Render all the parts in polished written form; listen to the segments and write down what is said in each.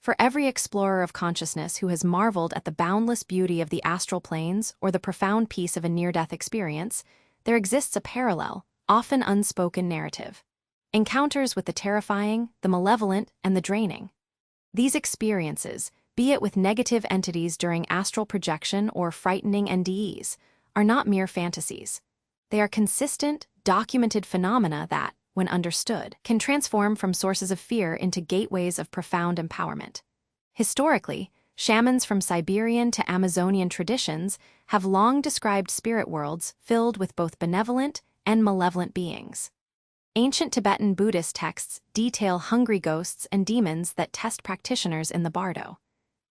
For every explorer of consciousness who has marveled at the boundless beauty of the astral planes or the profound peace of a near-death experience, there exists a parallel, often unspoken narrative. Encounters with the terrifying, the malevolent, and the draining. These experiences, be it with negative entities during astral projection or frightening NDEs, are not mere fantasies. They are consistent, documented phenomena that, when understood, can transform from sources of fear into gateways of profound empowerment. Historically, shamans from Siberian to Amazonian traditions have long described spirit worlds filled with both benevolent and malevolent beings. Ancient Tibetan Buddhist texts detail hungry ghosts and demons that test practitioners in the bardo.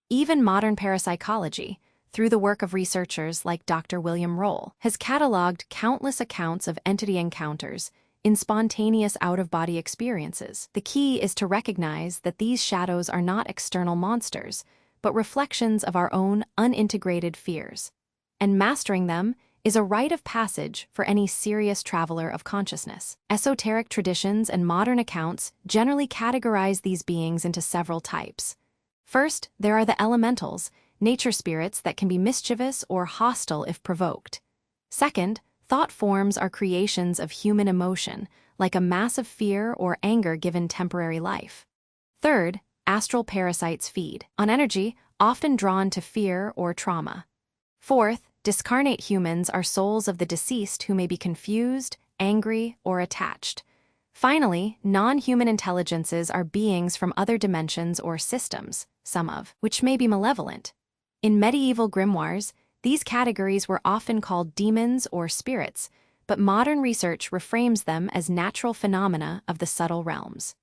Even modern parapsychology, through the work of researchers like Dr. William Roll, has cataloged countless accounts of entity encounters in spontaneous out-of-body experiences. The key is to recognize that these shadows are not external monsters, but reflections of our own unintegrated fears. And mastering them is a rite of passage for any serious traveler of consciousness. Esoteric traditions and modern accounts generally categorize these beings into several types. First, there are the elementals, nature spirits that can be mischievous or hostile if provoked. Second, thought forms are creations of human emotion, like a massive fear or anger given temporary life. Third, astral parasites feed on energy, often drawn to fear or trauma. Fourth, discarnate humans are souls of the deceased who may be confused, angry, or attached. Finally, non-human intelligences are beings from other dimensions or systems, some of which may be malevolent. In medieval grimoires, these categories were often called demons or spirits, but modern research reframes them as natural phenomena of the subtle realms.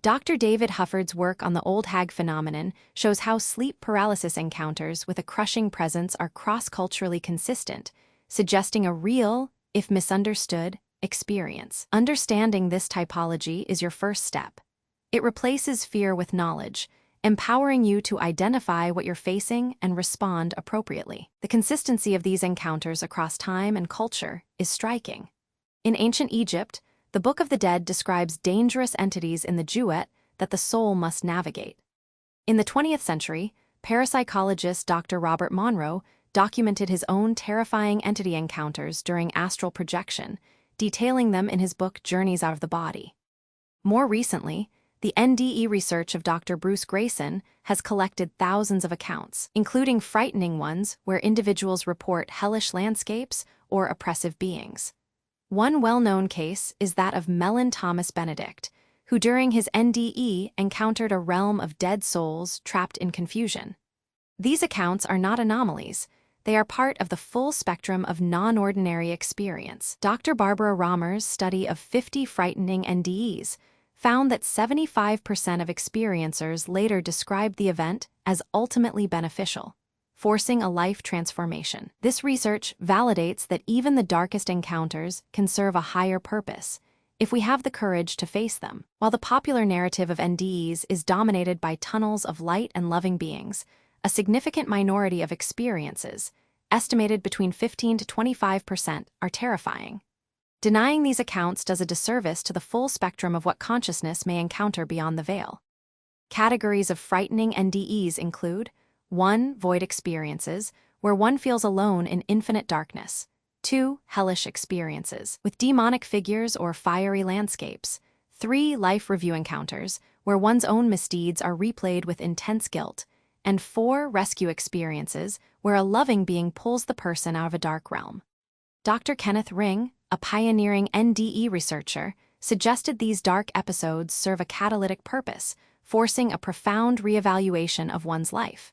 Dr. David Hufford's work on the old hag phenomenon shows how sleep paralysis encounters with a crushing presence are cross-culturally consistent, suggesting a real, if misunderstood, experience. Understanding this typology is your first step. It replaces fear with knowledge, empowering you to identify what you're facing and respond appropriately. The consistency of these encounters across time and culture is striking. In ancient Egypt, the Book of the Dead describes dangerous entities in the Jewett that the soul must navigate. In the 20th century, parapsychologist Dr. Robert Monroe documented his own terrifying entity encounters during astral projection, detailing them in his book Journeys Out of the Body. More recently, the NDE research of Dr. Bruce Grayson has collected thousands of accounts, including frightening ones where individuals report hellish landscapes or oppressive beings. One well-known case is that of Mellon Thomas Benedict, who during his NDE encountered a realm of dead souls trapped in confusion. These accounts are not anomalies. They are part of the full spectrum of non-ordinary experience. Dr. Barbara Romer's study of 50 frightening NDEs found that 75% of experiencers later described the event as ultimately beneficial, forcing a life transformation. This research validates that even the darkest encounters can serve a higher purpose if we have the courage to face them. While the popular narrative of NDEs is dominated by tunnels of light and loving beings, a significant minority of experiences, estimated between 15 to 25%, are terrifying. Denying these accounts does a disservice to the full spectrum of what consciousness may encounter beyond the veil. Categories of frightening NDEs include 1. Void experiences, where one feels alone in infinite darkness. 2. Hellish experiences, with demonic figures or fiery landscapes. 3. Life review encounters, where one's own misdeeds are replayed with intense guilt. And 4. Rescue experiences, where a loving being pulls the person out of a dark realm. Dr. Kenneth Ring, a pioneering NDE researcher, suggested these dark episodes serve a catalytic purpose, forcing a profound reevaluation of one's life.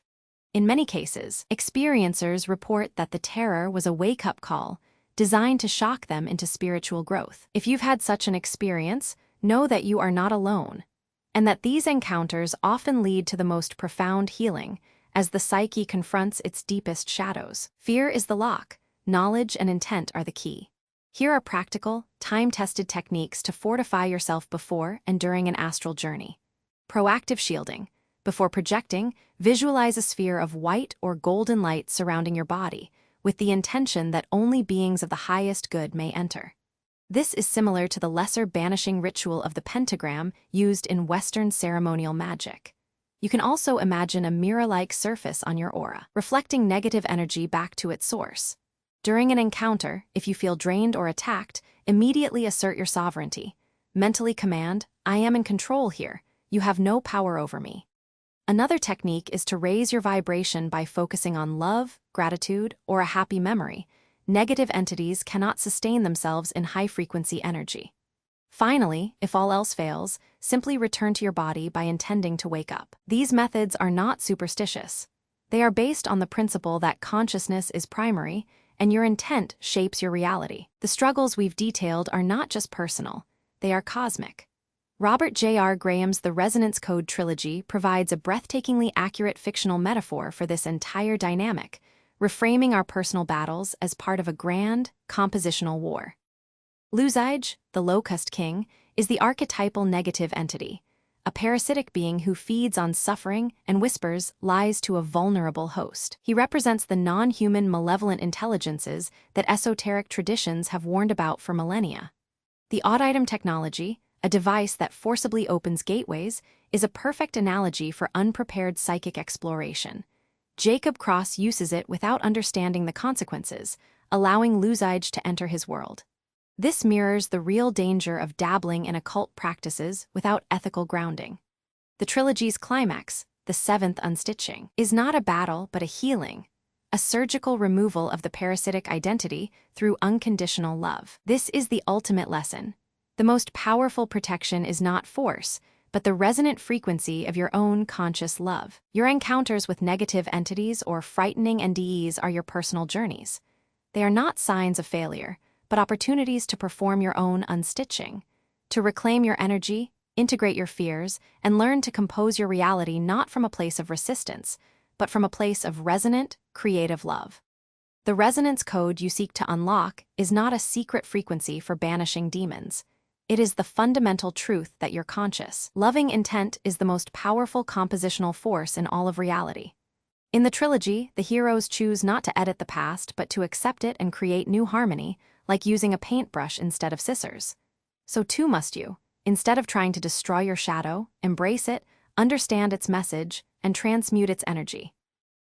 In many cases, experiencers report that the terror was a wake-up call designed to shock them into spiritual growth. If you've had such an experience, know that you are not alone, and that these encounters often lead to the most profound healing as the psyche confronts its deepest shadows. Fear is the lock, knowledge and intent are the key. Here are practical, time-tested techniques to fortify yourself before and during an astral journey. Proactive shielding. Before projecting, visualize a sphere of white or golden light surrounding your body, with the intention that only beings of the highest good may enter. This is similar to the lesser banishing ritual of the pentagram used in Western ceremonial magic. You can also imagine a mirror-like surface on your aura, reflecting negative energy back to its source. During an encounter, if you feel drained or attacked, immediately assert your sovereignty. Mentally command, "I am in control here. You have no power over me." Another technique is to raise your vibration by focusing on love, gratitude, or a happy memory. Negative entities cannot sustain themselves in high-frequency energy. Finally, if all else fails, simply return to your body by intending to wake up. These methods are not superstitious. They are based on the principle that consciousness is primary, and your intent shapes your reality. The struggles we've detailed are not just personal, they are cosmic. Robert J.R. Graham's The Resonance Code trilogy provides a breathtakingly accurate fictional metaphor for this entire dynamic, reframing our personal battles as part of a grand, compositional war. Luzige, the Locust King, is the archetypal negative entity, a parasitic being who feeds on suffering and whispers lies to a vulnerable host. He represents the non-human malevolent intelligences that esoteric traditions have warned about for millennia. The odd item technology, a device that forcibly opens gateways, is a perfect analogy for unprepared psychic exploration. Jacob Cross uses it without understanding the consequences, allowing Luzige to enter his world. This mirrors the real danger of dabbling in occult practices without ethical grounding. The trilogy's climax, the seventh unstitching, is not a battle but a healing, a surgical removal of the parasitic identity through unconditional love. This is the ultimate lesson. The most powerful protection is not force, but the resonant frequency of your own conscious love. Your encounters with negative entities or frightening NDEs are your personal journeys. They are not signs of failure, but opportunities to perform your own unstitching, to reclaim your energy, integrate your fears, and learn to compose your reality not from a place of resistance, but from a place of resonant, creative love. The resonance code you seek to unlock is not a secret frequency for banishing demons. It is the fundamental truth that you're conscious. Loving intent is the most powerful compositional force in all of reality. In the trilogy, the heroes choose not to edit the past but to accept it and create new harmony, like using a paintbrush instead of scissors. So too must you. Instead of trying to destroy your shadow, embrace it, understand its message, and transmute its energy.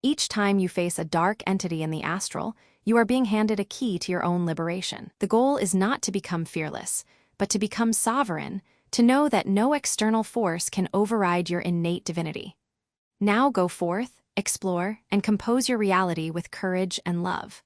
Each time you face a dark entity in the astral, you are being handed a key to your own liberation. The goal is not to become fearless, but to become sovereign, to know that no external force can override your innate divinity. Now go forth, explore, and compose your reality with courage and love.